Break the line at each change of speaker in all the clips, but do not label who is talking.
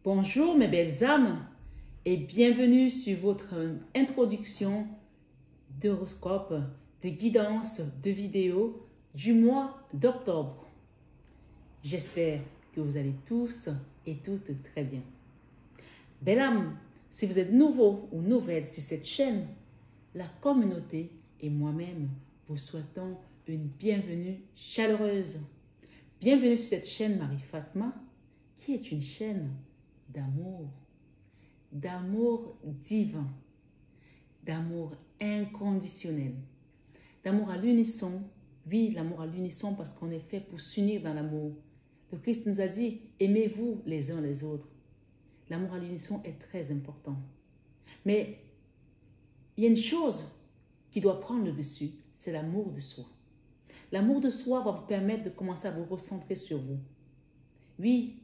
Bonjour mes belles âmes et bienvenue sur votre introduction d'horoscope, de guidance, de vidéo du mois d'octobre. J'espère que vous allez tous et toutes très bien. Belle âme, si vous êtes nouveau ou nouvelle sur cette chaîne, la communauté et moi-même vous souhaitons une bienvenue chaleureuse. Bienvenue sur cette chaîne Marie-Fatma qui est une chaîne d'amour divin, d'amour inconditionnel, d'amour à l'unisson. Oui, l'amour à l'unisson parce qu'on est fait pour s'unir dans l'amour. Le Christ nous a dit, aimez-vous les uns les autres. L'amour à l'unisson est très important. Mais il y a une chose qui doit prendre le dessus, c'est l'amour de soi. L'amour de soi va vous permettre de commencer à vous recentrer sur vous. Oui,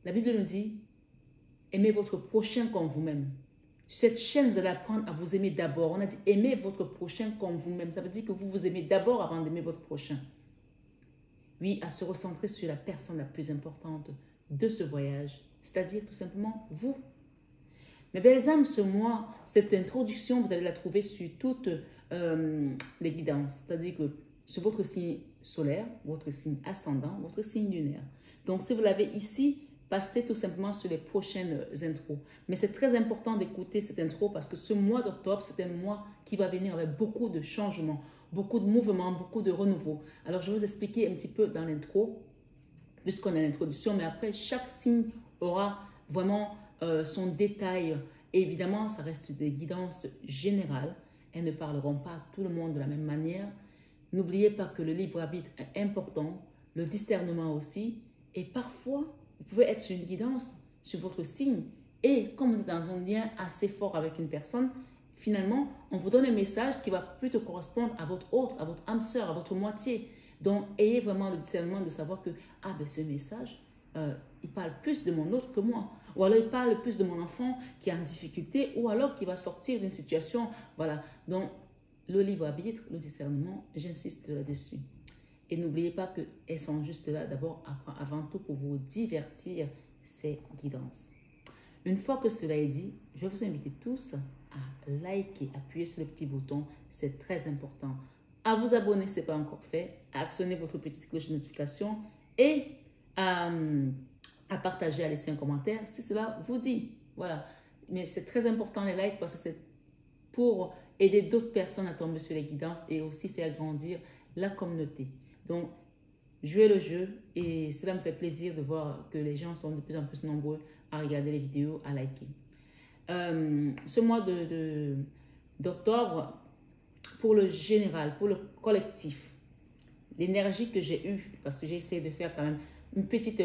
la Bible nous dit, aimez votre prochain comme vous-même. Sur cette chaîne, vous allez apprendre à vous aimer d'abord. On a dit, aimez votre prochain comme vous-même. Ça veut dire que vous vous aimez d'abord avant d'aimer votre prochain. Oui, à se recentrer sur la personne la plus importante de ce voyage, c'est-à-dire tout simplement vous. Mes belles âmes, ce mois, cette introduction, vous allez la trouver sur toutes les guidances. C'est-à-dire que sur votre signe solaire, votre signe ascendant, votre signe lunaire. Donc, si vous l'avez ici, passez tout simplement sur les prochaines intros. Mais c'est très important d'écouter cette intro parce que ce mois d'octobre, c'est un mois qui va venir avec beaucoup de changements, beaucoup de mouvements, beaucoup de renouveau. Alors, je vais vous expliquer un petit peu dans l'intro, puisqu'on a l'introduction, mais après, chaque signe aura vraiment son détail. Et évidemment, ça reste des guidances générales. Elles ne parleront pas à tout le monde de la même manière. N'oubliez pas que le libre arbitre est important, le discernement aussi, et parfois, vous pouvez être sur une guidance sur votre signe et comme vous êtes dans un lien assez fort avec une personne, finalement, on vous donne un message qui va plutôt correspondre à votre autre, à votre âme sœur, à votre moitié. Donc, ayez vraiment le discernement de savoir que, ah ben ce message, il parle plus de mon autre que moi. Ou alors, il parle plus de mon enfant qui est en difficulté ou alors qui va sortir d'une situation. Voilà. Donc, le libre arbitre, le discernement, j'insiste là-dessus. Et n'oubliez pas qu'elles sont juste là d'abord, avant tout, pour vous divertir ces guidances. Une fois que cela est dit, je vais vous inviter tous à liker, appuyer sur le petit bouton, c'est très important. À vous abonner si ce n'est pas encore fait, à actionner votre petite cloche de notification et à partager, à laisser un commentaire si cela vous dit. Voilà. Mais c'est très important les likes parce que c'est pour aider d'autres personnes à tomber sur les guidances et aussi faire grandir la communauté. Donc, jouez le jeu et cela me fait plaisir de voir que les gens sont de plus en plus nombreux à regarder les vidéos, à liker. Ce mois d'octobre, pour le général, pour le collectif, l'énergie que j'ai eue, parce que j'ai essayé de faire quand même une petite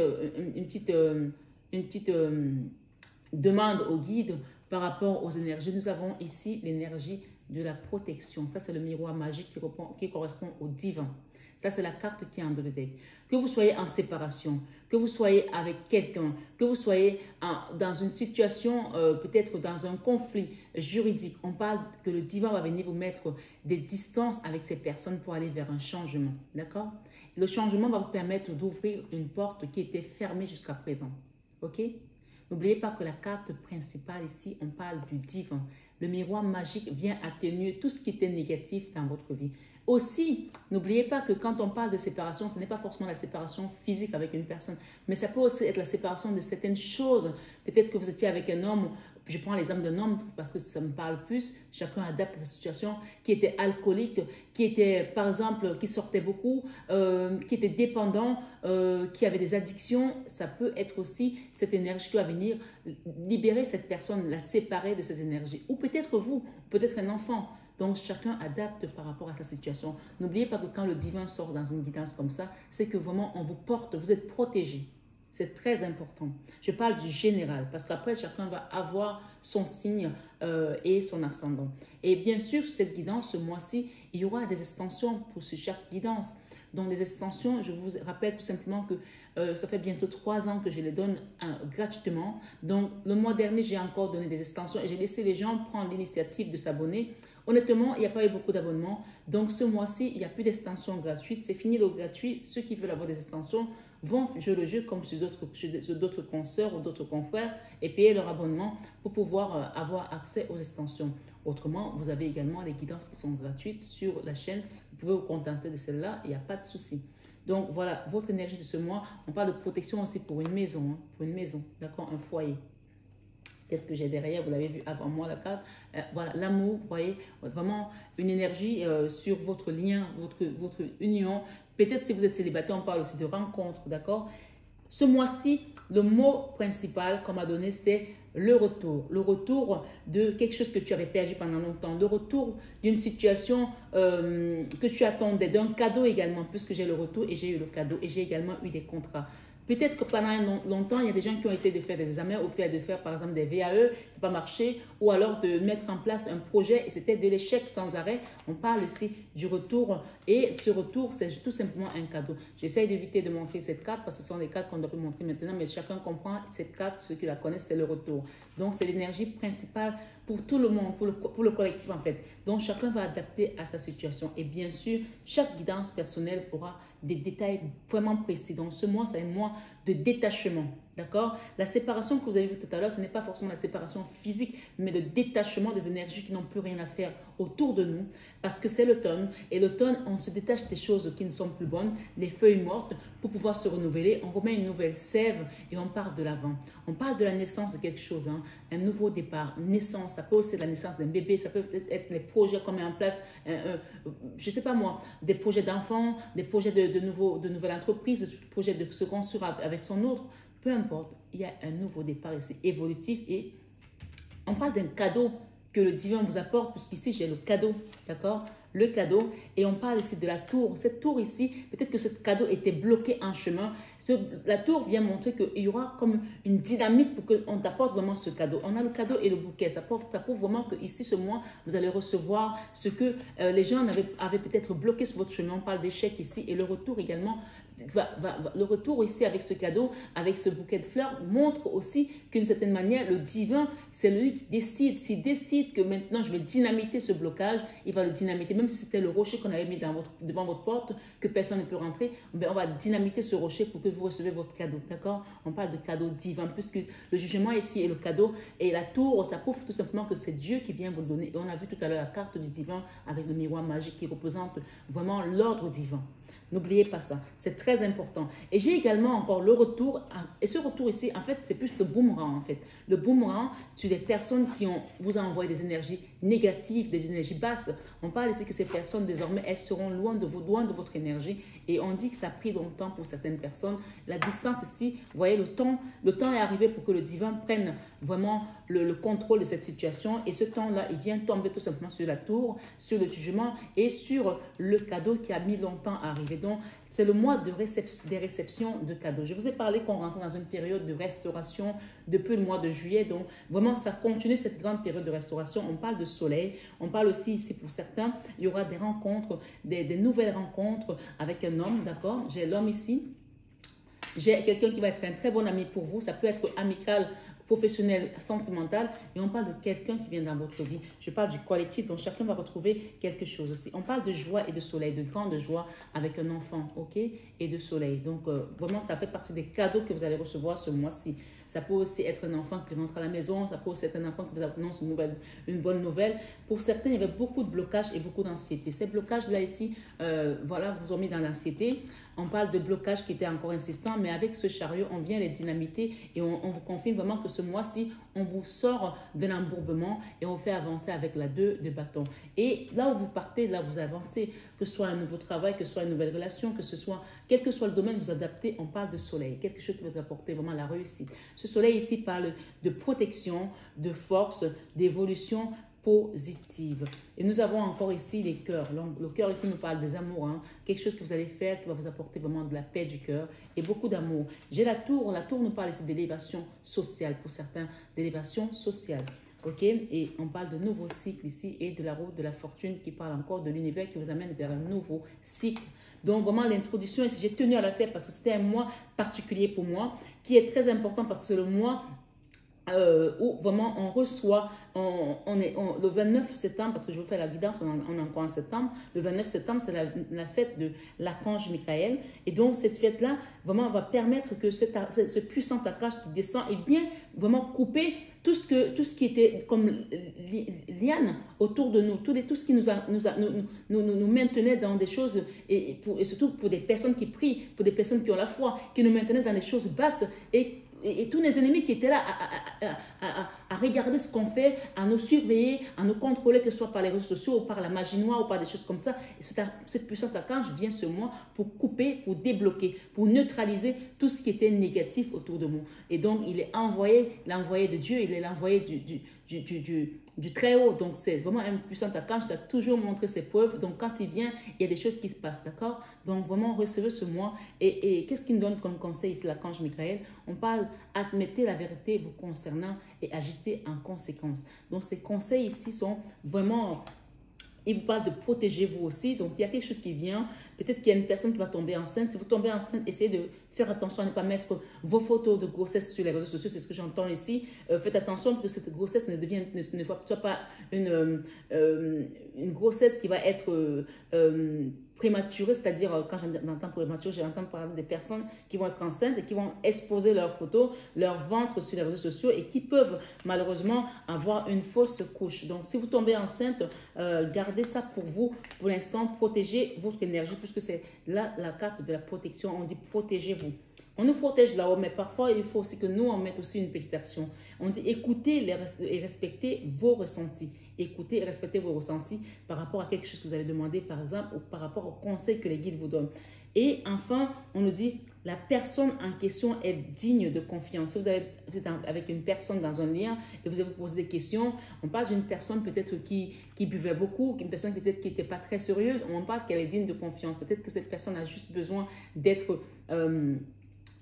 demande au guide par rapport aux énergies. Nous avons ici l'énergie de la protection. Ça, c'est le miroir magique qui correspond au divin. Ça, c'est la carte qui est en dos de deck. Que vous soyez en séparation, que vous soyez avec quelqu'un, que vous soyez dans une situation, peut-être dans un conflit juridique, on parle que le divin va venir vous mettre des distances avec ces personnes pour aller vers un changement. D'accord? Le changement va vous permettre d'ouvrir une porte qui était fermée jusqu'à présent. OK? N'oubliez pas que la carte principale ici, on parle du divin. Le miroir magique vient atténuer tout ce qui était négatif dans votre vie. Aussi, n'oubliez pas que quand on parle de séparation, ce n'est pas forcément la séparation physique avec une personne, mais ça peut aussi être la séparation de certaines choses. Peut-être que vous étiez avec un homme, je prends l'exemple d'un homme parce que ça me parle plus, chacun adapte la situation, qui était alcoolique, qui était par exemple, qui sortait beaucoup, qui était dépendant, qui avait des addictions. Ça peut être aussi cette énergie qui va venir libérer cette personne, la séparer de ces énergies. Ou peut-être vous, peut-être un enfant. Donc, chacun adapte par rapport à sa situation. N'oubliez pas que quand le divin sort dans une guidance comme ça, c'est que vraiment, on vous porte, vous êtes protégé. C'est très important. Je parle du général parce qu'après, chacun va avoir son signe et son ascendant. Et bien sûr, sur cette guidance, ce mois-ci, il y aura des extensions pour chaque guidance. Donc, des extensions, je vous rappelle tout simplement que ça fait bientôt 3 ans que je les donne gratuitement. Donc, le mois dernier, j'ai encore donné des extensions et j'ai laissé les gens prendre l'initiative de s'abonner. Honnêtement, il n'y a pas eu beaucoup d'abonnements. Donc, ce mois-ci, il n'y a plus d'extensions gratuites. C'est fini le gratuit. Ceux qui veulent avoir des extensions, vont jouer le jeu comme sur d'autres consoeurs ou d'autres confrères et payer leur abonnement pour pouvoir avoir accès aux extensions. Autrement, vous avez également les guidances qui sont gratuites sur la chaîne. Vous pouvez vous contenter de celle-là, il n'y a pas de souci. Donc voilà, votre énergie de ce mois, on parle de protection aussi pour une maison, d'accord, un foyer. Qu'est-ce que j'ai derrière? Vous l'avez vu avant moi, la carte. Voilà, l'amour, vous voyez, vraiment une énergie sur votre lien, votre union. Peut-être si vous êtes célibataire, on parle aussi de rencontre, d'accord? Ce mois-ci, le mot principal qu'on m'a donné, c'est le retour. Le retour de quelque chose que tu avais perdu pendant longtemps. Le retour d'une situation que tu attendais, d'un cadeau également, puisque j'ai le retour et j'ai eu le cadeau et j'ai également eu des contrats. Peut-être que pendant longtemps, il y a des gens qui ont essayé de faire des examens ou de faire par exemple des VAE, ça n'a pas marché, ou alors de mettre en place un projet et c'était de l'échec sans arrêt. On parle ici du retour et ce retour, c'est tout simplement un cadeau. J'essaie d'éviter de montrer cette carte parce que ce sont des cartes qu'on devrait montrer maintenant, mais chacun comprend cette carte, ceux qui la connaissent, c'est le retour. Donc, c'est l'énergie principale pour tout le monde, pour le collectif en fait. Donc, chacun va adapter à sa situation. Et bien sûr, chaque guidance personnelle aura des détails vraiment précis. Donc, ce mois, c'est un mois de détachement. D'accord? La séparation que vous avez vue tout à l'heure, ce n'est pas forcément la séparation physique, mais le détachement des énergies qui n'ont plus rien à faire autour de nous. Parce que c'est l'automne. Et l'automne, on se détache des choses qui ne sont plus bonnes, les feuilles mortes, pour pouvoir se renouveler. On remet une nouvelle sève et on part de l'avant. On parle de la naissance de quelque chose, hein, un nouveau départ, naissance. Ça peut aussi être la naissance d'un bébé, ça peut être les projets qu'on met en place, je ne sais pas moi, des projets d'enfants, des projets de nouvelles entreprises, des projets de se construire avec son autre. Peu importe, il y a un nouveau départ ici, évolutif, et on parle d'un cadeau que le divin vous apporte, puisqu'ici j'ai le cadeau, d'accord? Le cadeau, et on parle ici de la tour. Cette tour ici, peut-être que ce cadeau était bloqué en chemin. La tour vient montrer qu'il y aura comme une dynamique pour qu'on t'apporte vraiment ce cadeau. On a le cadeau et le bouquet. Ça prouve vraiment que ici, ce mois, vous allez recevoir ce que les gens avaient peut-être bloqué sur votre chemin. On parle d'échec ici, et le retour également. Le retour ici avec ce cadeau, avec ce bouquet de fleurs, montre aussi qu'une certaine manière, le divin, c'est lui qui décide. S'il décide que maintenant je vais dynamiter ce blocage, il va le dynamiter. Même si c'était le rocher qu'on avait mis devant votre porte, que personne ne peut rentrer, on va dynamiter ce rocher pour que vous recevez votre cadeau. D'accord? On parle de cadeau divin, puisque le jugement ici est le cadeau. Et la tour, ça prouve tout simplement que c'est Dieu qui vient vous le donner. Et on a vu tout à l'heure la carte du divin avec le miroir magique qui représente vraiment l'ordre divin. N'oubliez pas ça, c'est très important. Et j'ai également encore le retour, et ce retour ici, en fait, c'est plus le boomerang, en fait. Le boomerang, c'est des personnes qui vous ont envoyé des énergies négatives, des énergies basses. On parle ici que ces personnes, désormais, elles seront loin de votre énergie. Et on dit que ça a pris longtemps pour certaines personnes. La distance ici, vous voyez, le temps est arrivé pour que le divin prenne vraiment le contrôle de cette situation. Et ce temps-là, il vient tomber tout simplement sur la tour, sur le jugement et sur le cadeau qui a mis longtemps à arriver. Donc, c'est le mois des réceptions de cadeaux. Je vous ai parlé qu'on rentrait dans une période de restauration depuis le mois de juillet. Donc, vraiment, ça continue cette grande période de restauration. On parle de soleil. On parle aussi ici, pour certains, il y aura des rencontres, des nouvelles rencontres avec un homme, d'accord? J'ai l'homme ici. J'ai quelqu'un qui va être un très bon ami pour vous. Ça peut être amical, professionnel, sentimental, et on parle de quelqu'un qui vient dans votre vie. Je parle du collectif, donc chacun va retrouver quelque chose aussi. On parle de joie et de soleil, de grande joie avec un enfant, ok, et de soleil. Donc, vraiment, ça fait partie des cadeaux que vous allez recevoir ce mois-ci. Ça peut aussi être un enfant qui rentre à la maison, ça peut aussi être un enfant qui vous annonce une bonne nouvelle. Pour certains, il y avait beaucoup de blocages et beaucoup d'anxiété. Ces blocages-là ici, voilà, vous ont mis dans l'anxiété. On parle de blocages qui étaient encore insistants, mais avec ce chariot, on vient les dynamiter et on vous confirme vraiment que ce mois-ci, on vous sort de l'embourbement et on fait avancer avec la 2 de bâton. Et là où vous partez, là où vous avancez, que ce soit un nouveau travail, que ce soit une nouvelle relation, que ce soit, quel que soit le domaine, vous adaptez, on parle de soleil, quelque chose qui va vous apporter vraiment la réussite. Ce soleil ici parle de protection, de force, d'évolution positive. Et nous avons encore ici les cœurs. Le cœur ici nous parle des amours, hein. Quelque chose que vous allez faire qui va vous apporter vraiment de la paix du cœur et beaucoup d'amour. J'ai la tour nous parle ici d'élévation sociale pour certains, d'élévation sociale. Ok, et on parle de nouveau cycle ici et de la route de la fortune qui parle encore de l'univers qui vous amène vers un nouveau cycle. Donc vraiment l'introduction ici, j'ai tenu à la faire parce que c'était un mois particulier pour moi qui est très important parce que c'est le mois où vraiment on reçoit, le 29 septembre, parce que je vous fais la guidance, on est encore en septembre, le 29 septembre, c'est la fête de l'archange Michael. Et donc, cette fête-là, vraiment, va permettre que ce puissant archange qui descend, il vient vraiment couper tout ce qui était comme liane autour de nous, tout ce qui nous maintenait dans des choses, et surtout pour des personnes qui prient, pour des personnes qui ont la foi, qui nous maintenaient dans des choses basses, et tous les ennemis qui étaient là à regarder ce qu'on fait, à nous surveiller, à nous contrôler, que ce soit par les réseaux sociaux ou par la magie noire ou par des choses comme ça. Et cette puissance archange vient sur moi pour couper, pour débloquer, pour neutraliser tout ce qui était négatif autour de moi. Et donc, il est l'envoyé de Dieu, il est l'envoyé du Très-Haut. Donc, c'est vraiment un puissant archange qui a toujours montré ses preuves. Donc, quand il vient, il y a des choses qui se passent, d'accord? Donc, vraiment, recevez ce mois. Et qu'est-ce qu'il nous donne comme conseil ici, l'archange Michael? On parle, admettez la vérité vous concernant et agissez en conséquence. Donc, ces conseils ici sont vraiment... Il vous parle de protéger vous aussi. Donc, il y a quelque chose qui vient. Peut-être qu'il y a une personne qui va tomber enceinte. Si vous tombez enceinte, essayez de faire attention à ne pas mettre vos photos de grossesse sur les réseaux sociaux. C'est ce que j'entends ici. Faites attention que cette grossesse ne soit pas une grossesse qui va être prématurée. C'est-à-dire, quand j'entends prématurée, j'entends parler des personnes qui vont être enceintes et qui vont exposer leurs photos, leur ventre sur les réseaux sociaux et qui peuvent malheureusement avoir une fausse couche. Donc, si vous tombez enceinte, gardez ça pour vous. Pour l'instant, protégez votre énergie puisque c'est là la carte de la protection. On dit protégez-vous. On nous protège là-haut, mais parfois, il faut aussi que nous, on mette aussi une petite action. On dit écoutez et respectez vos ressentis. Écoutez et respectez vos ressentis par rapport à quelque chose que vous avez demandé, par exemple, ou par rapport au conseil que les guides vous donnent. Et enfin, on nous dit, la personne en question est digne de confiance. Si vous êtes avec une personne dans un lien et vous allez vous poser des questions, on parle d'une personne peut-être qui buvait beaucoup, une personne peut-être qui n'était pas très sérieuse, on parle qu'elle est digne de confiance. Peut-être que cette personne a juste besoin d'être...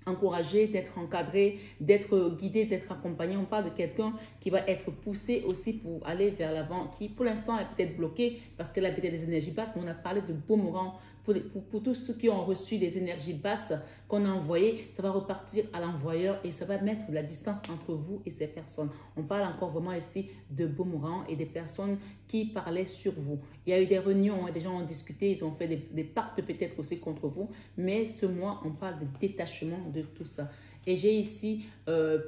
encouragé, d'être encadré, d'être guidé, d'être accompagné. On parle de quelqu'un qui va être poussé aussi pour aller vers l'avant, qui pour l'instant est peut-être bloqué parce qu'elle a peut-être des énergies basses, mais on a parlé de boomerang. Pour tous ceux qui ont reçu des énergies basses qu'on a envoyées, ça va repartir à l'envoyeur et ça va mettre de la distance entre vous et ces personnes. On parle encore vraiment ici de boomerang et des personnes qui parlaient sur vous. Il y a eu des réunions, des gens ont discuté, ils ont fait des pactes peut-être aussi contre vous, mais ce mois, on parle de détachement de tout ça. Et j'ai ici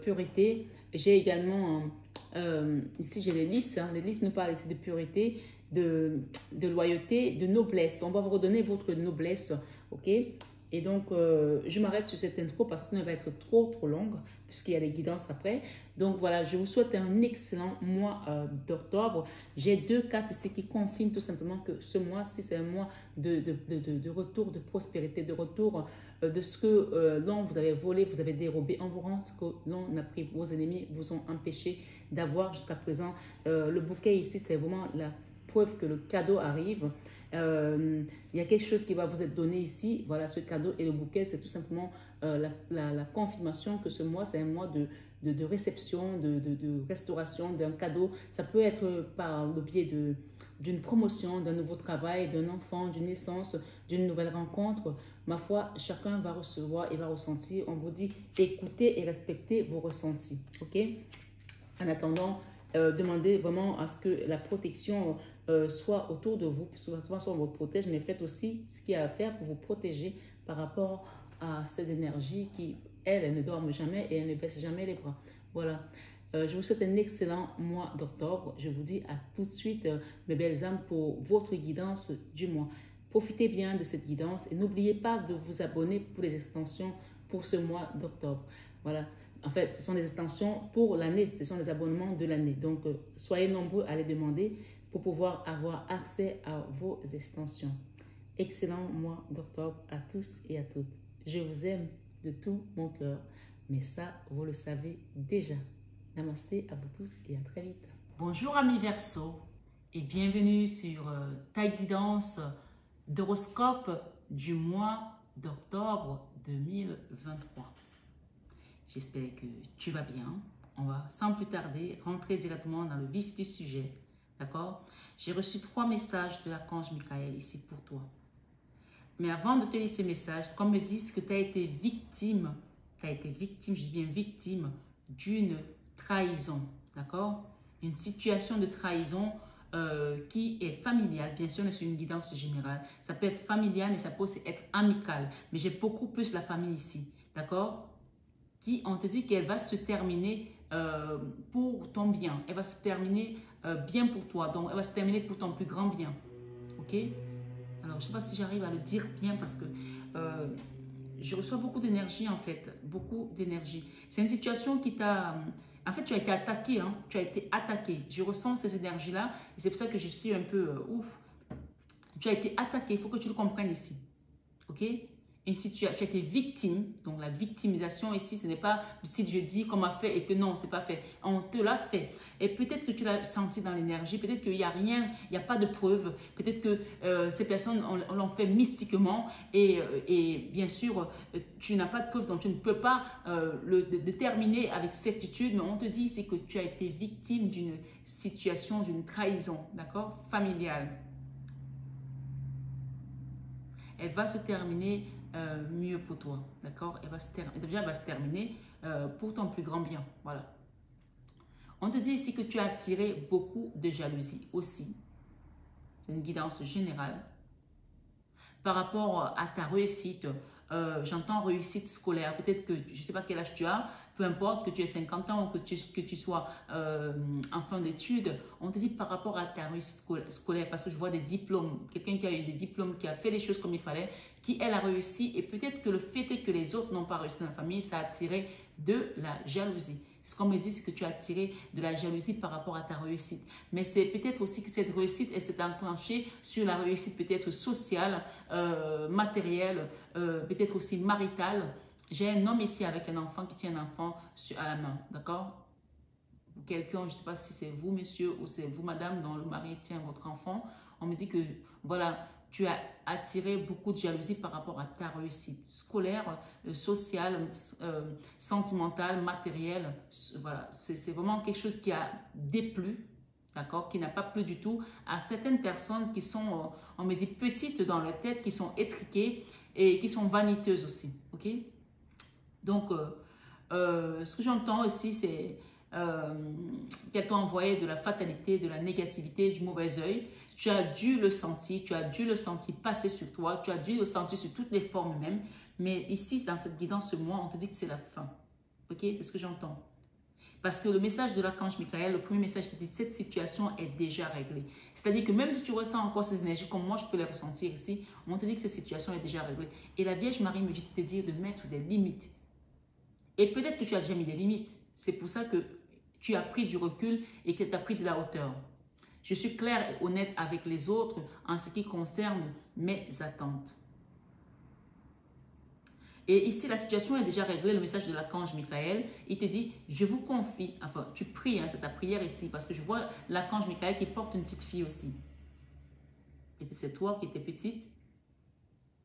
pureté, j'ai également, ici j'ai les listes, les listes nous parlent ici de pureté, de loyauté, de noblesse. On va vous redonner votre noblesse, ok? Et donc, je m'arrête sur cette intro parce que sinon elle va être trop longue puisqu'il y a les guidances après. Donc voilà, je vous souhaite un excellent mois d'octobre. J'ai deux cartes ici qui confirment tout simplement que ce mois-ci, c'est un mois de retour de prospérité, de retour de ce que l'on vous avez volé, vous avez dérobé. On vous rend ce que l'on a pris. Vos ennemis vous ont empêché d'avoir jusqu'à présent. Le bouquet ici, c'est vraiment la preuve que le cadeau arrive. Il y a quelque chose qui va vous être donné ici. Voilà, ce cadeau et le bouquet, c'est tout simplement la confirmation que ce mois, c'est un mois de réception, de restauration d'un cadeau. Ça peut être par le biais d'une promotion, d'un nouveau travail, d'un enfant, d'une naissance, d'une nouvelle rencontre. Ma foi, chacun va recevoir et va ressentir. On vous dit, écoutez et respectez vos ressentis. OK? En attendant, demandez vraiment à ce que la protection soit autour de vous. Souvent, on vous protège, mais faites aussi ce qu'il y a à faire pour vous protéger par rapport à ces énergies qui, elles ne dorment jamais et elles ne baissent jamais les bras. Voilà. Je vous souhaite un excellent mois d'octobre. Je vous dis à tout de suite, mes belles âmes, pour votre guidance du mois. Profitez bien de cette guidance et n'oubliez pas de vous abonner pour les extensions pour ce mois d'octobre. Voilà. En fait, ce sont des extensions pour l'année, ce sont des abonnements de l'année. Donc, soyez nombreux à les demander pour pouvoir avoir accès à vos extensions. Excellent mois d'octobre à tous et à toutes. Je vous aime de tout mon cœur, mais ça, vous le savez déjà. Namasté à vous tous et à très vite. Bonjour amis Verseau et bienvenue sur ta guidance d'horoscope du mois d'octobre 2023. J'espère que tu vas bien. On va sans plus tarder rentrer directement dans le vif du sujet. D'accord? J'ai reçu 3 messages de l'archange Michael ici pour toi. Mais avant de te lire ce message, qu'on me dise que tu as été victime, je dis bien victime, d'une trahison, d'accord? Une situation de trahison qui est familiale. Bien sûr, c'est une guidance générale. Ça peut être familial, mais ça peut aussi être amical. Mais j'ai beaucoup plus la famille ici, d'accord? Qui, on te dit qu'elle va se terminer pour ton bien. Elle va se terminer bien pour toi. Donc, elle va se terminer pour ton plus grand bien. Ok? Alors, je ne sais pas si j'arrive à le dire bien parce que je reçois beaucoup d'énergie en fait. Beaucoup d'énergie. C'est une situation qui t'a... En fait, tu as été attaqué. Hein? Tu as été attaqué. Je ressens ces énergies-là. Et c'est pour ça que je suis un peu... ouf. Tu as été attaqué. Il faut que tu le comprennes ici. Ok? Une situation, tu as été victime, donc la victimisation ici, ce n'est pas du style je dis qu'on m'a fait et que non, c'est pas fait. On te l'a fait. Et peut-être que tu l'as senti dans l'énergie, peut-être qu'il n'y a rien, il n'y a pas de preuve, peut-être que ces personnes l'ont fait mystiquement et bien sûr, tu n'as pas de preuve, donc tu ne peux pas le déterminer avec certitude, mais on te dit ici que tu as été victime d'une situation, d'une trahison, d'accord, familiale. Elle va se terminer mieux pour toi, d'accord? Elle va se terminer pour ton plus grand bien, voilà. On te dit ici que tu as attiré beaucoup de jalousie aussi. C'est une guidance générale. Par rapport à ta réussite, j'entends réussite scolaire. Peut-être que, je ne sais pas quel âge tu as, peu importe que tu aies 50 ans ou que tu sois en fin d'études, on te dit par rapport à ta réussite scolaire, parce que je vois des diplômes, quelqu'un qui a eu des diplômes, qui a fait les choses comme il fallait, qui elle a réussi, et peut-être que le fait est que les autres n'ont pas réussi dans la famille, ça a attiré de la jalousie. Ce qu'on me dit, c'est que tu as attiré de la jalousie par rapport à ta réussite. Mais c'est peut-être aussi que cette réussite, elle s'est enclenchée sur la réussite peut-être sociale, matérielle, peut-être aussi maritale. J'ai un homme ici avec un enfant qui tient un enfant à la main, d'accord? Quelqu'un, je ne sais pas si c'est vous, monsieur, ou c'est vous, madame, dont le mari tient votre enfant. On me dit que, voilà, tu as attiré beaucoup de jalousie par rapport à ta réussite scolaire, sociale, sentimentale, matérielle. Voilà, c'est vraiment quelque chose qui a déplu, d'accord, qui n'a pas plu du tout à certaines personnes qui sont, on me dit, petites dans leur tête, qui sont étriquées et qui sont vaniteuses aussi, ok? Donc, ce que j'entends aussi, c'est qu'elle t'a envoyé de la fatalité, de la négativité, du mauvais œil. Tu as dû le sentir, tu as dû le sentir passer sur toi, tu as dû le sentir sur toutes les formes même. Mais ici, dans cette guidance, moi, on te dit que c'est la fin. Ok? C'est ce que j'entends. Parce que le message de l'archange Michael, le premier message, c'est que cette situation est déjà réglée. C'est-à-dire que même si tu ressens encore ces énergies, comme moi je peux les ressentir ici, on te dit que cette situation est déjà réglée. Et la Vierge Marie me dit de te dire de mettre des limites. Et peut-être que tu as déjà mis des limites. C'est pour ça que tu as pris du recul et que tu as pris de la hauteur. Je suis claire et honnête avec les autres en ce qui concerne mes attentes. Et ici, la situation est déjà réglée, le message de l'archange Michael. Il te dit, je vous confie, enfin, tu pries, hein, c'est ta prière ici, parce que je vois l'archange Michael qui porte une petite fille aussi. Peut-être c'est toi qui étais petite.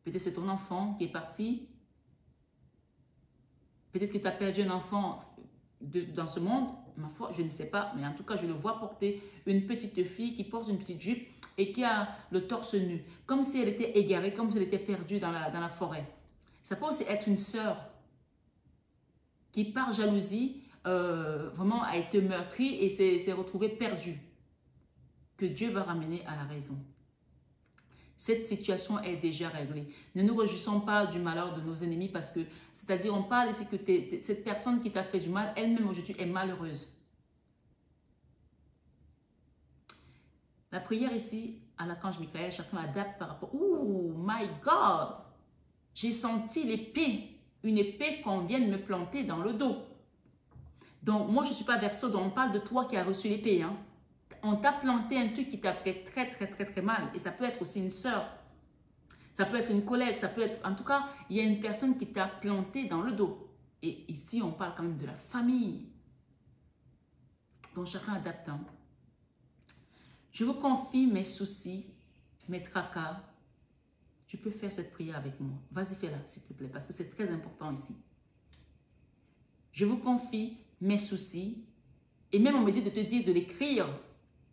Peut-être c'est ton enfant qui est parti. Peut-être que tu as perdu un enfant dans ce monde, ma foi, je ne sais pas, mais en tout cas, je le vois porter une petite fille qui porte une petite jupe et qui a le torse nu, comme si elle était égarée, comme si elle était perdue dans la forêt. Ça peut aussi être une sœur qui, par jalousie, vraiment a été meurtrie et s'est retrouvée perdue, que Dieu va ramener à la raison. Cette situation est déjà réglée. Ne nous réjouissons pas du malheur de nos ennemis parce que, c'est-à-dire, on parle ici que cette personne qui t'a fait du mal, elle-même aujourd'hui est malheureuse. La prière ici, à l'archange Michael, chacun adapte par rapport. Oh my God! J'ai senti l'épée, une épée qu'on vient de me planter dans le dos. Donc, moi, je ne suis pas Verseau, donc on parle de toi qui as reçu l'épée, hein. On t'a planté un truc qui t'a fait très mal. Et ça peut être aussi une sœur. Ça peut être une collègue. Ça peut être... En tout cas, il y a une personne qui t'a planté dans le dos. Et ici, on parle quand même de la famille. Donc, chacun adapte. Hein. Je vous confie mes soucis, mes tracas. Tu peux faire cette prière avec moi. Vas-y, fais-la, s'il te plaît, parce que c'est très important ici. Je vous confie mes soucis. Et même on me dit de te dire de l'écrire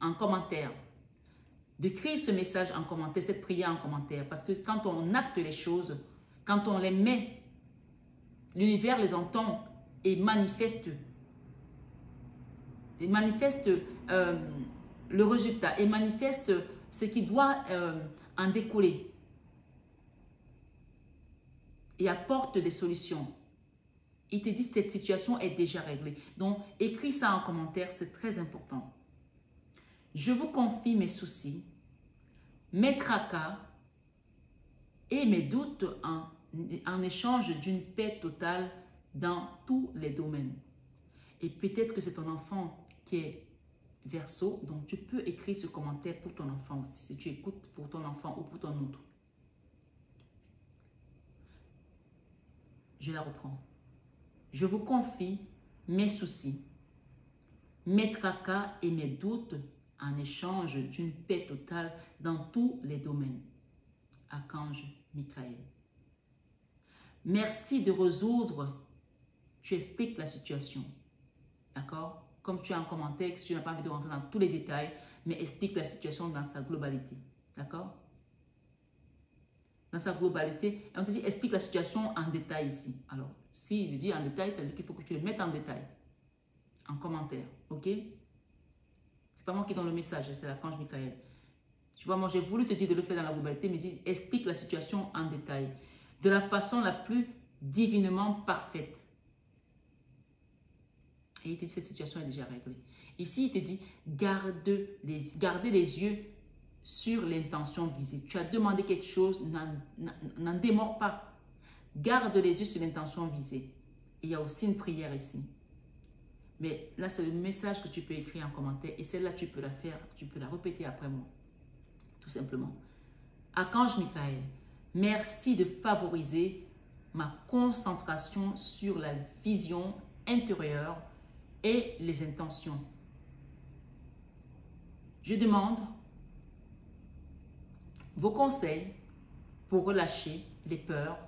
en commentaire, d'écrire ce message en commentaire, cette prière en commentaire, parce que quand on acte les choses, quand on les met, l'univers les entend et manifeste il manifeste le résultat, il manifeste ce qui doit en découler. Et apporte des solutions. Il te dit que cette situation est déjà réglée. Donc, écris ça en commentaire, c'est très important. Je vous confie mes soucis, mes tracas et mes doutes en échange d'une paix totale dans tous les domaines. Et peut-être que c'est ton enfant qui est Verseau, donc tu peux écrire ce commentaire pour ton enfant aussi, si tu écoutes pour ton enfant ou pour ton autre. Je la reprends. Je vous confie mes soucis, mes tracas et mes doutes en échange d'une paix totale dans tous les domaines. Archange Michael. Merci de résoudre. Tu expliques la situation. D'accord? Comme tu as un commentaire, si tu n'as pas envie de rentrer dans tous les détails, mais explique la situation dans sa globalité. D'accord? Dans sa globalité. Et on te dit, explique la situation en détail ici. Alors, s'il dit en détail, ça veut dire qu'il faut que tu le mettes en détail. En commentaire. Ok? C'est pas moi qui donne le message, c'est l'archange Michael. Tu vois, moi j'ai voulu te dire de le faire dans la globalité, mais dis, explique la situation en détail. De la façon la plus divinement parfaite. Et il te dit, cette situation est déjà réglée. Ici, il te dit, gardez les yeux sur l'intention visée. Tu as demandé quelque chose, n'en démords pas. Garde les yeux sur l'intention visée. Et il y a aussi une prière ici. Mais là, c'est le message que tu peux écrire en commentaire. Et celle-là, tu peux la faire, tu peux la répéter après moi. Tout simplement. Archange Michael, merci de favoriser ma concentration sur la vision intérieure et les intentions. Je demande vos conseils pour relâcher les peurs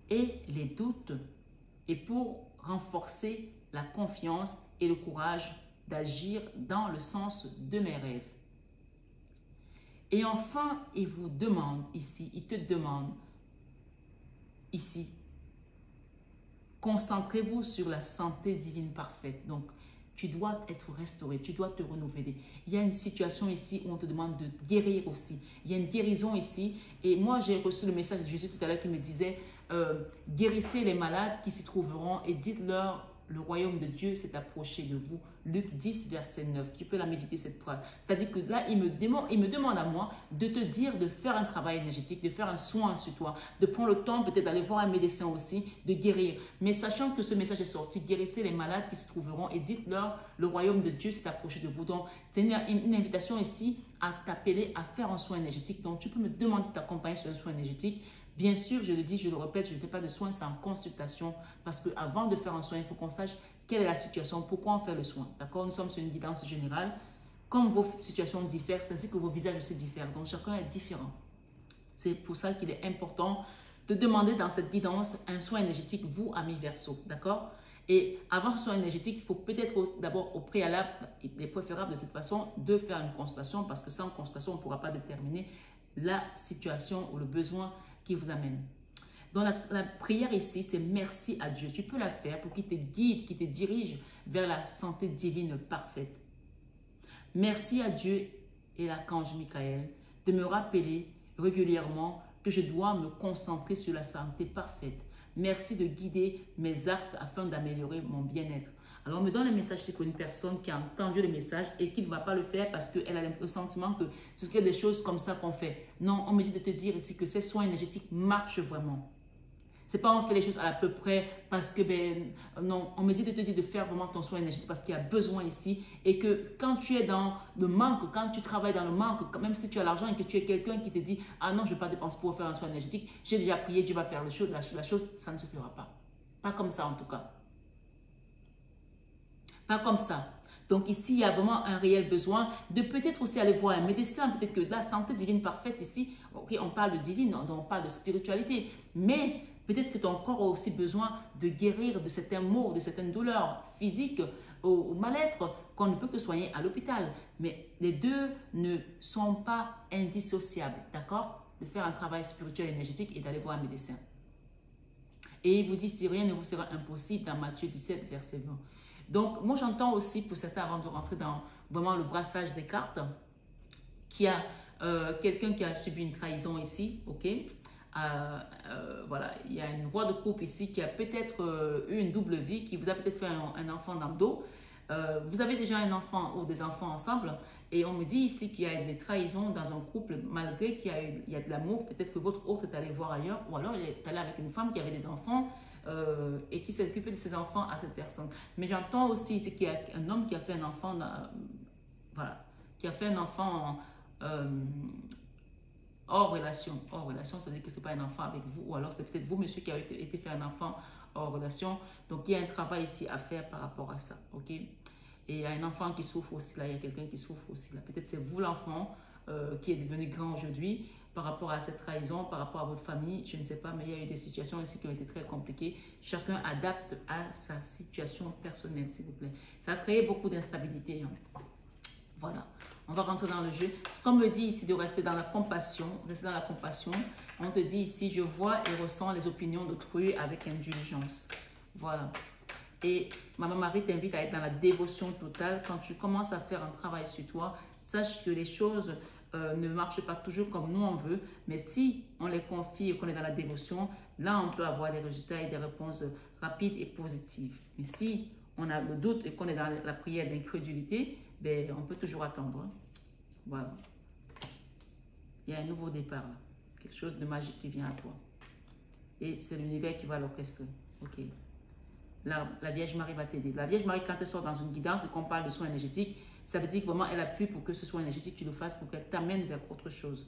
et les doutes et pour renforcer la confiance et le courage d'agir dans le sens de mes rêves. Et enfin, il vous demande ici, il te demande ici, concentrez-vous sur la santé divine parfaite. Donc, tu dois être restauré, tu dois te renouveler. Il y a une situation ici où on te demande de guérir aussi. Il y a une guérison ici. Et moi, j'ai reçu le message de Jésus tout à l'heure qui me disait, guérissez les malades qui s'y trouveront et dites-leur, le royaume de Dieu s'est approché de vous. Luc 10, verset 9. Tu peux la méditer cette phrase. C'est-à-dire que là, il me demande à moi de te dire de faire un travail énergétique, de faire un soin sur toi, de prendre le temps peut-être d'aller voir un médecin aussi, de guérir. Mais sachant que ce message est sorti, guérissez les malades qui se trouveront et dites-leur, le royaume de Dieu s'est approché de vous. Donc, c'est une invitation ici à t'appeler à faire un soin énergétique. Donc, tu peux me demander de t'accompagner sur un soin énergétique. Bien sûr, je le dis, je le répète, je ne fais pas de soins sans consultation parce qu'avant de faire un soin, il faut qu'on sache quelle est la situation, pourquoi on fait le soin. D'accord? Nous sommes sur une guidance générale. Comme vos situations diffèrent, c'est ainsi que vos visages aussi diffèrent. Donc, chacun est différent. C'est pour ça qu'il est important de demander dans cette guidance un soin énergétique, vous, amis Verseau. D'accord? Et avant ce soin énergétique, il faut peut-être d'abord au préalable, il est préférable de toute façon de faire une consultation parce que sans consultation, on ne pourra pas déterminer la situation ou le besoin qui vous amène. Donc la prière ici, c'est merci à Dieu. Tu peux la faire pour qu'il te guide, qu'il te dirige vers la santé divine parfaite. Merci à Dieu et l'archange Michael de me rappeler régulièrement que je dois me concentrer sur la santé parfaite. Merci de guider mes actes afin d'améliorer mon bien-être. Alors, on me donne le message, c'est qu'une personne qui a entendu le message et qui ne va pas le faire parce qu'elle a le sentiment que c'est des choses comme ça qu'on fait. Non, on me dit de te dire ici que ces soins énergétiques marchent vraiment. C'est pas on fait les choses à peu près parce que, non, on me dit de te dire de faire vraiment ton soin énergétique parce qu'il y a besoin ici et que quand tu es dans le manque, quand tu travailles dans le manque, même si tu as l'argent et que tu es quelqu'un qui te dit « Ah non, je ne vais pas dépenser pour faire un soin énergétique, j'ai déjà prié, Dieu va faire la chose, ça ne se fera pas. » Pas comme ça en tout cas. Pas comme ça. Donc ici, il y a vraiment un réel besoin de peut-être aussi aller voir un médecin. Peut-être que la santé divine parfaite ici, okay, on parle de divine, donc on parle de spiritualité. Mais peut-être que ton corps a aussi besoin de guérir de certains maux, de certaines douleurs physiques ou mal-être qu'on ne peut que soigner à l'hôpital. Mais les deux ne sont pas indissociables, d'accord? De faire un travail spirituel et énergétique et d'aller voir un médecin. Et il vous dit, si rien ne vous sera impossible dans Matthieu 17, verset 20. Donc, moi, j'entends aussi, pour certains, avant de rentrer dans vraiment le brassage des cartes, qu'il y a quelqu'un qui a subi une trahison ici, ok? Voilà, il y a une roi de coupe ici qui a peut-être eu une double vie, qui vous a peut-être fait un enfant dans le dos. Vous avez déjà un enfant ou des enfants ensemble, et on me dit ici qu'il y a des trahisons dans un couple, malgré qu'il y a de l'amour. Peut-être que votre autre est allé voir ailleurs, ou alors il est allé avec une femme qui avait des enfants et qui s'est occupé de ses enfants à cette personne. Mais j'entends aussi ici qu'il y a un homme qui a fait un enfant, voilà, qui a fait un enfant hors relation. Hors relation, ça veut dire que ce n'est pas un enfant avec vous, ou alors c'est peut-être vous, monsieur, qui avez été fait un enfant hors relation. Donc, il y a un travail ici à faire par rapport à ça, ok? Et il y a un enfant qui souffre aussi là, il y a quelqu'un qui souffre aussi là. Peut-être c'est vous l'enfant qui est devenu grand aujourd'hui par rapport à cette trahison, par rapport à votre famille, je ne sais pas, mais il y a eu des situations ici qui ont été très compliquées. Chacun adapte à sa situation personnelle, s'il vous plaît. Ça a créé beaucoup d'instabilité, hein. Voilà, on va rentrer dans le jeu. Ce qu'on me dit ici de rester dans la compassion, rester dans la compassion. On te dit ici, je vois et ressens les opinions d'autrui avec indulgence. Voilà. Et Maman Marie t'invite à être dans la dévotion totale. Quand tu commences à faire un travail sur toi, sache que les choses ne marchent pas toujours comme nous on veut. Mais si on les confie et qu'on est dans la dévotion, là on peut avoir des résultats et des réponses rapides et positives. Mais si on a le doute et qu'on est dans la prière d'incrédulité, ben, on peut toujours attendre. Hein. Voilà. Il y a un nouveau départ là. Quelque chose de magique qui vient à toi. Et c'est l'univers qui va l'orchestrer. Ok. La Vierge Marie va t'aider. La Vierge Marie, quand elle sort dans une guidance et qu'on parle de soins énergétiques, ça veut dire que vraiment elle appuie pour que ce soit énergétique, tu le fasses pour qu'elle t'amène vers autre chose.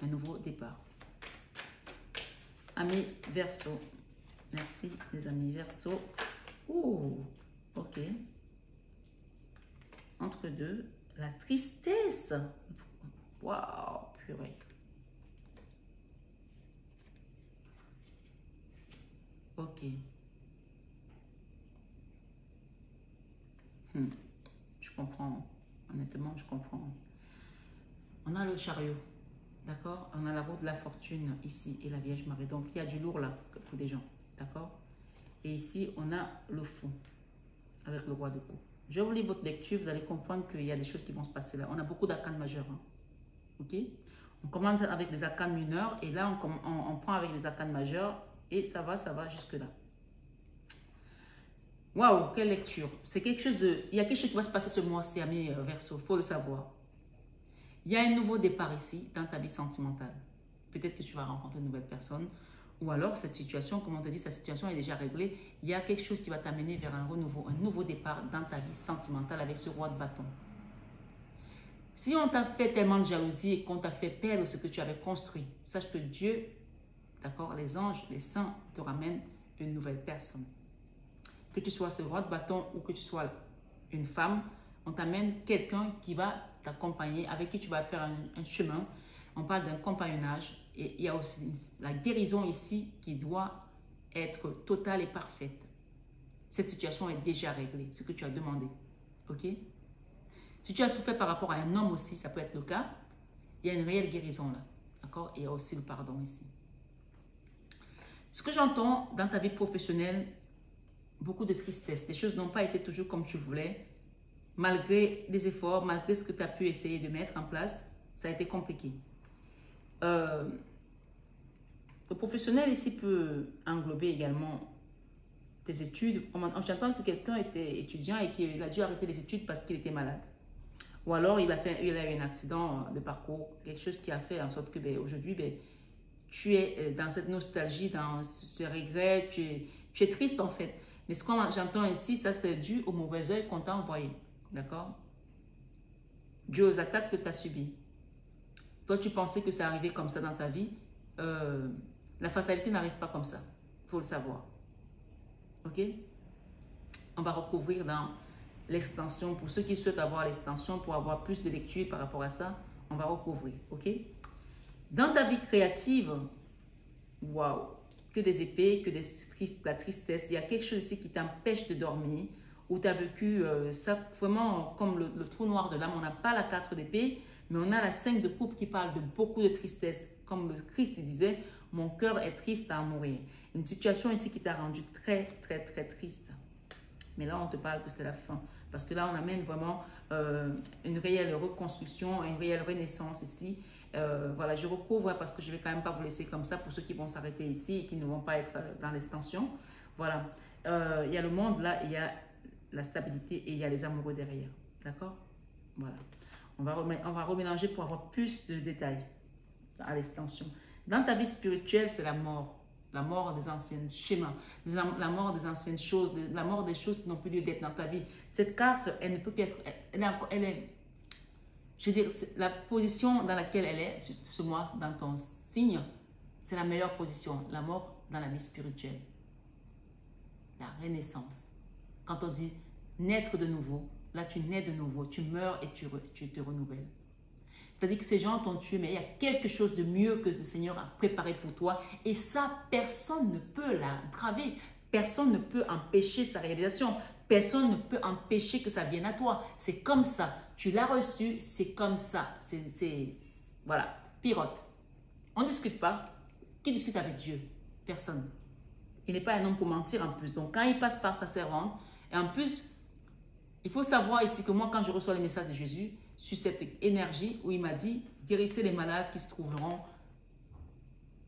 Un nouveau départ. Amis Verseau. Merci les amis Verseau. Ouh, ok. Entre deux, la tristesse. Waouh, purée. Ok. Je comprends. Honnêtement, je comprends. On a le chariot. D'accord? On a la roue de la fortune ici et la Vierge Marie. Donc, il y a du lourd là pour des gens. D'accord? Et ici, on a le fond avec le roi de coupe. Je vais vous lire votre lecture, vous allez comprendre qu'il y a des choses qui vont se passer là. On a beaucoup d'arcanes majeurs. Hein. Ok? On commence avec les arcanes mineurs et là, on prend avec les arcanes majeurs et ça va jusque-là. Waouh, quelle lecture! C'est quelque chose de... Il y a quelque chose qui va se passer ce mois-ci, amis Verseau, il faut le savoir. Il y a un nouveau départ ici dans ta vie sentimentale. Peut-être que tu vas rencontrer une nouvelle personne. Ou alors, cette situation, comme on te dit, cette situation est déjà réglée. Il y a quelque chose qui va t'amener vers un renouveau, un nouveau départ dans ta vie sentimentale avec ce roi de bâton. Si on t'a fait tellement de jalousie et qu'on t'a fait perdre ce que tu avais construit, sache que Dieu, d'accord, les anges, les saints te ramènent une nouvelle personne. Que tu sois ce roi de bâton ou que tu sois une femme, on t'amène quelqu'un qui va t'accompagner, avec qui tu vas faire un chemin. On parle d'un compagnonnage et il y a aussi la guérison ici qui doit être totale et parfaite. Cette situation est déjà réglée, ce que tu as demandé. Ok? Si tu as souffert par rapport à un homme aussi, ça peut être le cas. Il y a une réelle guérison là. D'accord? Et il y a aussi le pardon ici. Ce que j'entends dans ta vie professionnelle, beaucoup de tristesse. Les choses n'ont pas été toujours comme tu voulais. Malgré des efforts, malgré ce que tu as pu essayer de mettre en place, ça a été compliqué. Le professionnel ici peut englober également tes études. J'entends que quelqu'un était étudiant et qu'il a dû arrêter les études parce qu'il était malade. Ou alors il a eu un accident de parcours, quelque chose qui a fait en sorte que aujourd'hui, tu es dans cette nostalgie, dans ce regret, tu es triste en fait. Mais ce que j'entends ici, ça c'est dû au mauvais œil qu'on t'a envoyé. D'accord? Dû aux attaques que tu as subies. Toi, tu pensais que ça arrivait comme ça dans ta vie. La fatalité n'arrive pas comme ça. Il faut le savoir. Ok? On va recouvrir dans l'extension. Pour ceux qui souhaitent avoir l'extension, pour avoir plus de lecture par rapport à ça, on va recouvrir. Ok? Dans ta vie créative, waouh! Que des épées, que la tristesse. Il y a quelque chose ici qui t'empêche de dormir, où tu as vécu ça vraiment comme le trou noir de l'âme. On n'a pas la 4 d'épée, mais on a la 5 de coupe qui parle de beaucoup de tristesse. Comme le Christ disait, mon cœur est triste à en mourir. Une situation ici qui t'a rendu très, très, très triste. Mais là, on te parle que c'est la fin. Parce que là, on amène vraiment une réelle reconstruction, une réelle renaissance ici. Voilà, je recouvre parce que je ne vais quand même pas vous laisser comme ça pour ceux qui vont s'arrêter ici et qui ne vont pas être dans l'extension. Voilà. Il y a le monde là, il y a la stabilité et il y a les amoureux derrière. D'accord? Voilà. On va remélanger pour avoir plus de détails à l'extension. Dans ta vie spirituelle, c'est la mort. La mort des anciens schémas, la mort des anciennes choses, la mort des choses qui n'ont plus lieu d'être dans ta vie. Cette carte, elle ne peut qu'être, elle est, je veux dire, la position dans laquelle elle est, ce mois, dans ton signe, c'est la meilleure position. La mort dans la vie spirituelle. La renaissance. Quand on dit naître de nouveau, là tu nais de nouveau, tu meurs et tu te renouvelles. C'est-à-dire que ces gens t'ont tué, mais il y a quelque chose de mieux que le Seigneur a préparé pour toi. Et ça, personne ne peut l'entraver. Personne ne peut empêcher sa réalisation. Personne ne peut empêcher que ça vienne à toi. C'est comme ça. Tu l'as reçu, c'est comme ça. Voilà, pirote. On ne discute pas. Qui discute avec Dieu? Personne. Il n'est pas un homme pour mentir en plus. Donc, quand il passe par sa servante, et en plus, il faut savoir ici que moi, quand je reçois le message de Jésus, sur cette énergie où il m'a dit, guérissez les malades qui se trouveront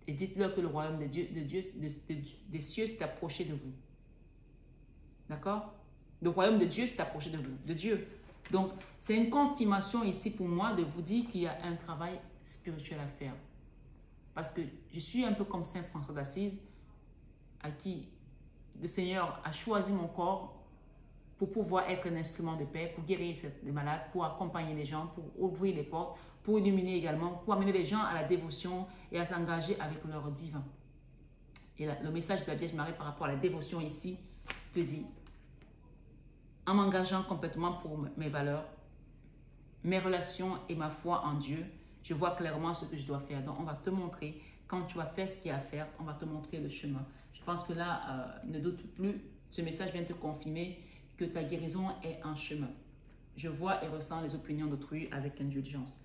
et dites-leur que le royaume des cieux s'est approché de vous. D'accord? Le royaume de Dieu s'est approché de vous, de Dieu. Donc, c'est une confirmation ici pour moi de vous dire qu'il y a un travail spirituel à faire. Parce que je suis un peu comme Saint François d'Assise, à qui le Seigneur a choisi mon corps pour pouvoir être un instrument de paix, pour guérir les malades, pour accompagner les gens, pour ouvrir les portes, pour illuminer également, pour amener les gens à la dévotion et à s'engager avec leur divin. Et le message de la Vierge Marie par rapport à la dévotion ici te dit, en m'engageant complètement pour mes valeurs, mes relations et ma foi en Dieu, je vois clairement ce que je dois faire. Donc, on va te montrer, quand tu vas faire ce qu'il y a à faire, on va te montrer le chemin. Je pense que là, ne doute plus, ce message vient te confirmer que ta guérison est en chemin. Je vois et ressens les opinions d'autrui avec indulgence.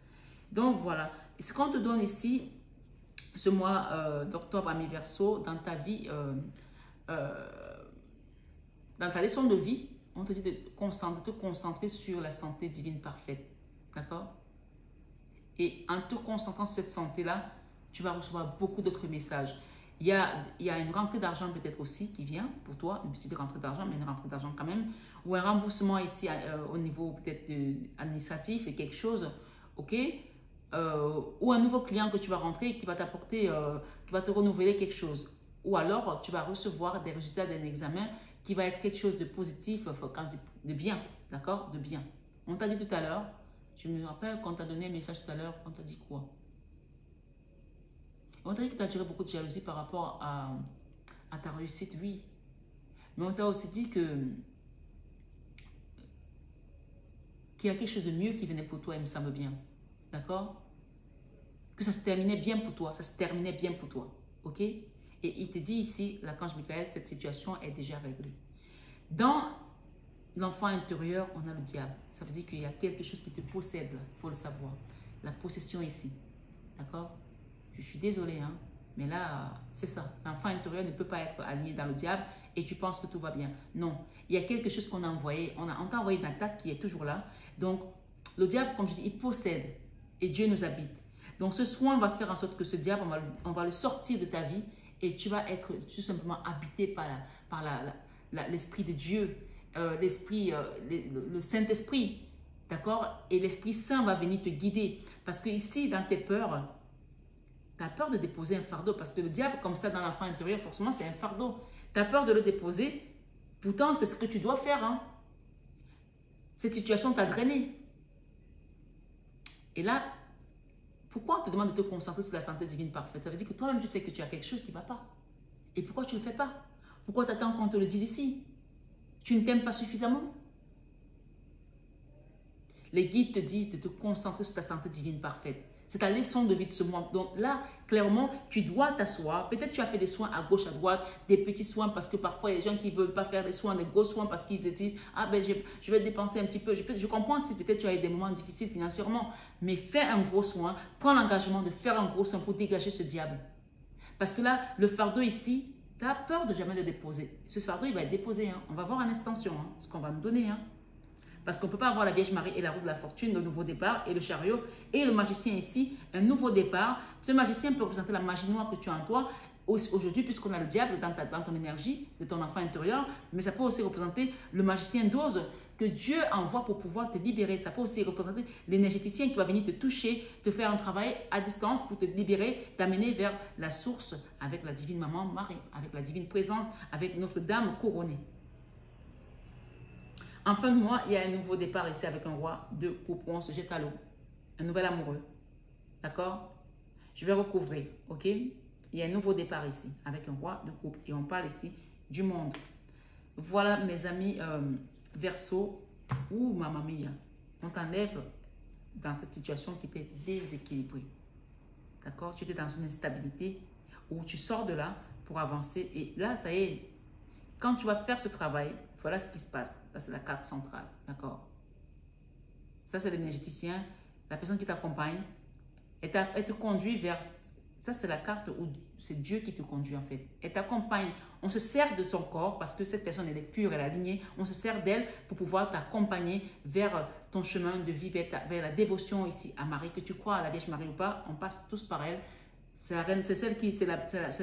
Donc voilà, ce qu'on te donne ici, ce mois d'octobre à mi-verso, dans ta vie, dans ta leçon de vie, on te dit de te concentrer sur la santé divine parfaite. D'accord? Et en te concentrant sur cette santé-là, tu vas recevoir beaucoup d'autres messages. Il y a une rentrée d'argent peut-être aussi qui vient pour toi, une petite rentrée d'argent, mais une rentrée d'argent quand même, ou un remboursement ici au niveau peut-être administratif et quelque chose, ok, ou un nouveau client que tu vas rentrer qui va t'apporter, qui va te renouveler quelque chose, ou alors tu vas recevoir des résultats d'un examen qui va être quelque chose de positif, de bien, d'accord, de bien. On t'a dit tout à l'heure, je me rappelle quand on t'a donné un message tout à l'heure, on t'a dit quoi? On t'a dit que tu as tiré beaucoup de jalousie par rapport à ta réussite, oui. Mais on t'a aussi dit qu'il y a quelque chose de mieux qui venait pour toi, il me semble bien. D'accord? Que ça se terminait bien pour toi, ça se terminait bien pour toi. Ok? Et il te dit ici, l'archange Michael, cette situation est déjà réglée. Dans l'enfant intérieur, on a le diable. Ça veut dire qu'il y a quelque chose qui te possède, il faut le savoir. La possession ici. D'accord? Je suis désolée, hein, mais là, c'est ça. L'enfant intérieur ne peut pas être aligné dans le diable et tu penses que tout va bien. Non, il y a quelque chose qu'on a envoyé. On t'a envoyé une attaque qui est toujours là. Donc, le diable, comme je dis, il possède et Dieu nous habite. Donc, ce soin va faire en sorte que ce diable, on va le sortir de ta vie et tu vas être tout simplement habité par l'Esprit de Dieu, le Saint-Esprit. D'accord? Et l'Esprit Saint va venir te guider. Parce que ici, dans tes peurs, tu as peur de déposer un fardeau parce que le diable, comme ça, dans l'enfant intérieur, forcément, c'est un fardeau. Tu as peur de le déposer. Pourtant, c'est ce que tu dois faire. Hein. Cette situation t'a drainé. Et là, pourquoi on te demande de te concentrer sur la santé divine parfaite? Ça veut dire que toi-même, tu sais que tu as quelque chose qui ne va pas. Et pourquoi tu ne le fais pas? Pourquoi tu attends qu'on te le dise ici? Tu ne t'aimes pas suffisamment? Les guides te disent de te concentrer sur ta santé divine parfaite. C'est ta leçon de vie de ce mois. Donc là, clairement, tu dois t'asseoir. Peut-être tu as fait des soins à gauche, à droite, des petits soins parce que parfois, il y a des gens qui ne veulent pas faire des soins, des gros soins parce qu'ils se disent « Ah ben, je vais dépenser un petit peu. » Je comprends si peut-être tu as eu des moments difficiles financièrement, mais fais un gros soin. Prends l'engagement de faire un gros soin pour dégager ce diable. Parce que là, le fardeau ici, Tu as peur de jamais le déposer. Ce fardeau, il va être déposé. Hein. On va voir en extension ce qu'on va nous donner. Hein. Parce qu'on ne peut pas avoir la Vierge Marie et la roue de la fortune, le nouveau départ et le chariot et le magicien ici, un nouveau départ. Ce magicien peut représenter la magie noire que tu as en toi aujourd'hui, puisqu'on a le diable dans ton énergie, de ton enfant intérieur, mais ça peut aussi représenter le magicien d'ose que Dieu envoie pour pouvoir te libérer. Ça peut aussi représenter l'énergéticien qui va venir te toucher, te faire un travail à distance pour te libérer, t'amener vers la source avec la divine maman Marie, avec la divine présence, avec notre dame couronnée. En fin de mois, il y a un nouveau départ ici avec un roi de coupe où on se jette à l'eau. Un nouvel amoureux. D'accord? Je vais recouvrir. Ok? Il y a un nouveau départ ici avec un roi de coupe. Et on parle ici du monde. Voilà mes amis Verseau ou Mamma Mia. On t'enlève dans cette situation qui était déséquilibrée. D'accord? Tu étais dans une instabilité où tu sors de là pour avancer. Et là, ça y est. Quand tu vas faire ce travail, voilà ce qui se passe. Là, c'est la carte centrale. D'accord? Ça, c'est l'énergéticien, la personne qui t'accompagne. Elle te conduit vers... Ça, c'est la carte où c'est Dieu qui te conduit en fait. Elle t'accompagne. On se sert de son corps parce que cette personne, elle est pure, elle est alignée. On se sert d'elle pour pouvoir t'accompagner vers ton chemin de vie, vers la dévotion ici à Marie. Que tu crois à la Vierge Marie ou pas, on passe tous par elle. C'est la reine, c'est celle qui, c'est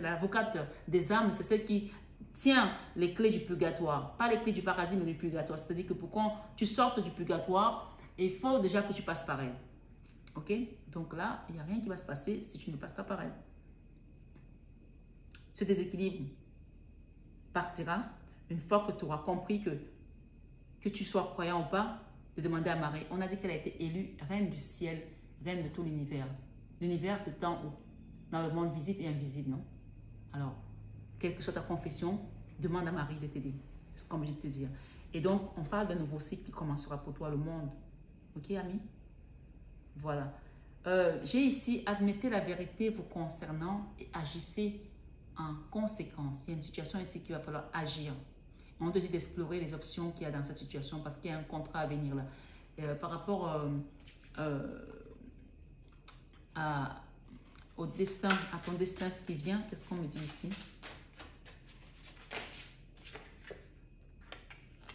l'avocate des âmes, c'est celle qui tient les clés du purgatoire. Pas les clés du paradis, mais du purgatoire. C'est-à-dire que pour quand tu sortes du purgatoire, il faut déjà que tu passes par elle. Ok? Donc là, il n'y a rien qui va se passer si tu ne passes pas par elle. Ce déséquilibre partira une fois que tu auras compris que tu sois croyant ou pas, de demander à Marie. On a dit qu'elle a été élue reine du ciel, reine de tout l'univers. L'univers, c'est en haut, dans le monde visible et invisible, non? Alors, quelle que soit ta confession, demande à Marie de t'aider. C'est ce qu'on veut te dire. Et donc, on parle d'un nouveau cycle qui commencera pour toi, le monde. Ok, amis? Voilà. J'ai ici, admettez la vérité vous concernant et agissez en conséquence. Il y a une situation ici qu'il va falloir agir. On te dit d'explorer les options qu'il y a dans cette situation parce qu'il y a un contrat à venir là. Par rapport au destin, à ton destin, ce qui vient, qu'est-ce qu'on me dit ici?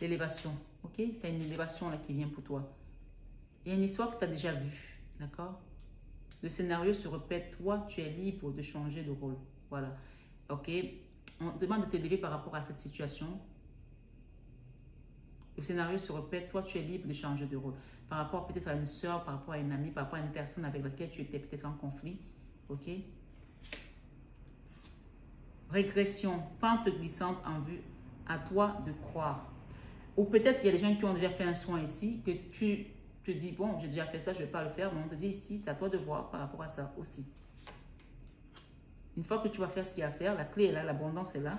L'élévation. Ok? Tu as une élévation là qui vient pour toi. Il y a une histoire que tu as déjà vue. D'accord? Le scénario se répète. Toi, tu es libre de changer de rôle. Voilà. Ok? On te demande de t'élever par rapport à cette situation. Le scénario se répète. Toi, tu es libre de changer de rôle. Par rapport peut-être à une soeur, par rapport à une amie, par rapport à une personne avec laquelle tu étais peut-être en conflit. Ok? Régression. Pente glissante en vue. À toi de croire. Ou peut-être il y a des gens qui ont déjà fait un soin ici, que tu te dis, bon, j'ai déjà fait ça, je ne vais pas le faire, mais on te dit ici, c'est à toi de voir par rapport à ça aussi. Une fois que tu vas faire ce qu'il y a à faire, la clé est là, l'abondance est là.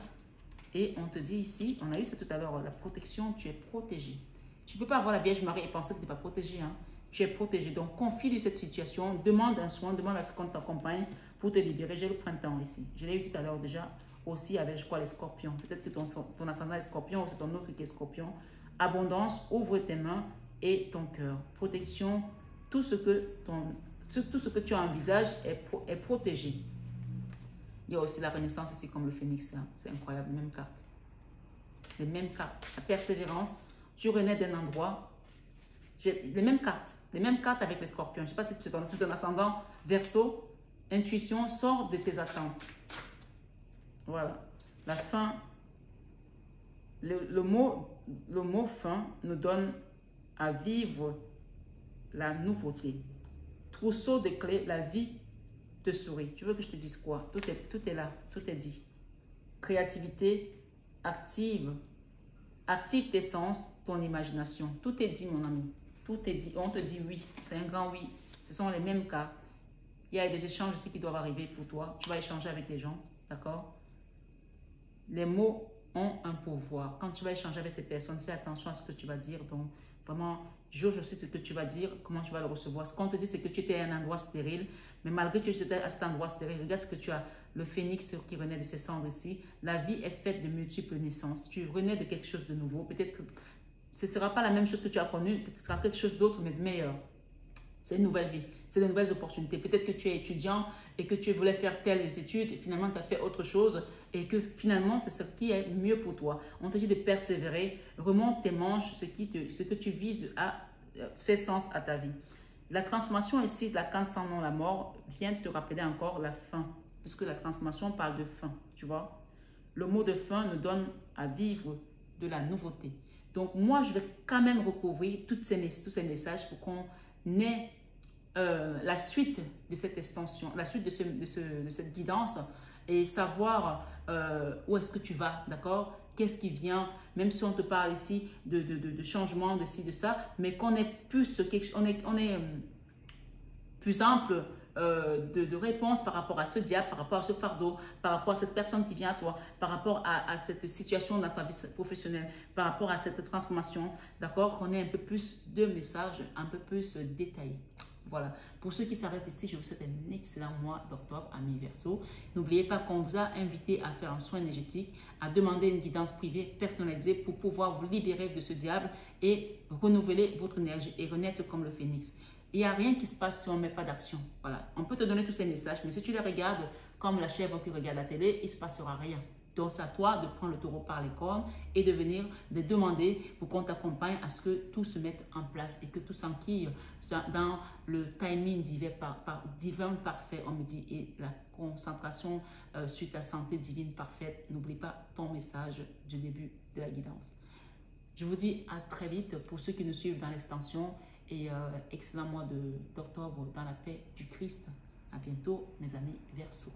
Et on te dit ici, on a eu ça tout à l'heure, la protection, tu es protégé. Tu ne peux pas avoir la Vierge Marie et penser que tu n'es pas protégé. Hein? Tu es protégé. Donc, confie-lui cette situation, demande un soin, demande à ce qu'on t'accompagne pour te libérer. J'ai le printemps ici. Je l'ai eu tout à l'heure déjà aussi avec, je crois, les scorpions. Peut-être que ton ascendant est scorpion ou c'est ton autre qui est scorpion. Abondance, ouvre tes mains et ton cœur. Protection, tout ce que tu envisages est protégé. Il y a aussi la renaissance ici comme le phénix. Hein. C'est incroyable, les mêmes cartes. Les mêmes cartes. La persévérance, tu renais d'un endroit. J'ai les mêmes cartes avec les scorpions. Je ne sais pas si tu es ton ascendant Verseau. Intuition, sort de tes attentes. Voilà. La fin, le mot fin nous donne à vivre la nouveauté. Trousseau de clés, la vie te sourit. Tu veux que je te dise quoi? Tout est là, tout est dit. Créativité, active tes sens, ton imagination. Tout est dit, mon ami. Tout est dit. On te dit oui. C'est un grand oui. Ce sont les mêmes cas. Il y a des échanges aussi qui doivent arriver pour toi. Tu vas échanger avec les gens. D'accord? Les mots ont un pouvoir. Quand tu vas échanger avec ces personnes, fais attention à ce que tu vas dire. Donc, vraiment, jauge aussi ce que tu vas dire, comment tu vas le recevoir. Ce qu'on te dit, c'est que tu étais à un endroit stérile, mais malgré que tu étais à cet endroit stérile, regarde ce que tu as. Le phénix qui renaît de ses cendres ici. La vie est faite de multiples naissances. Tu renais de quelque chose de nouveau. Peut-être que ce ne sera pas la même chose que tu as connu, ce sera quelque chose d'autre, mais de meilleur. C'est une nouvelle vie, c'est de nouvelles opportunités. Peut-être que tu es étudiant et que tu voulais faire telles études et finalement tu as fait autre chose et que finalement c'est ce qui est mieux pour toi. On te dit de persévérer, remonte tes manches, ce que tu vises à faire sens à ta vie. La transformation ici, l'arcane sans nom, la mort, vient te rappeler encore la fin, puisque la transformation parle de fin, tu vois. Le mot de fin nous donne à vivre de la nouveauté. Donc moi, je vais quand même recouvrir tous ces messages pour qu'on ait la suite de cette extension, la suite de cette guidance et savoir où est-ce que tu vas, d'accord? Qu'est-ce qui vient, même si on te parle ici de changement, de ci, de ça, mais qu'on ait plus, on est plus ample de réponses par rapport à ce diable, par rapport à ce fardeau, par rapport à cette personne qui vient à toi, par rapport à cette situation dans ta vie professionnelle, par rapport à cette transformation, d'accord? Qu'on ait un peu plus de messages, un peu plus détaillés. Voilà. Pour ceux qui s'arrêtent ici, je vous souhaite un excellent mois d'octobre, amis Verseau. N'oubliez pas qu'on vous a invité à faire un soin énergétique, à demander une guidance privée personnalisée pour pouvoir vous libérer de ce diable et renouveler votre énergie et renaître comme le phénix. Il n'y a rien qui se passe si on ne met pas d'action. Voilà. On peut te donner tous ces messages, mais si tu les regardes comme la chèvre qui regarde la télé, il ne se passera rien. Donc, c'est à toi de prendre le taureau par les cornes et de venir de demander pour qu'on t'accompagne à ce que tout se mette en place et que tout s'enquille dans le timing divin parfait, on me dit, et la concentration sur ta santé divine parfaite. N'oublie pas ton message du début de la guidance. Je vous dis à très vite pour ceux qui nous suivent dans l'extension et excellent mois d'octobre dans la paix du Christ. À bientôt, mes amis Verseau.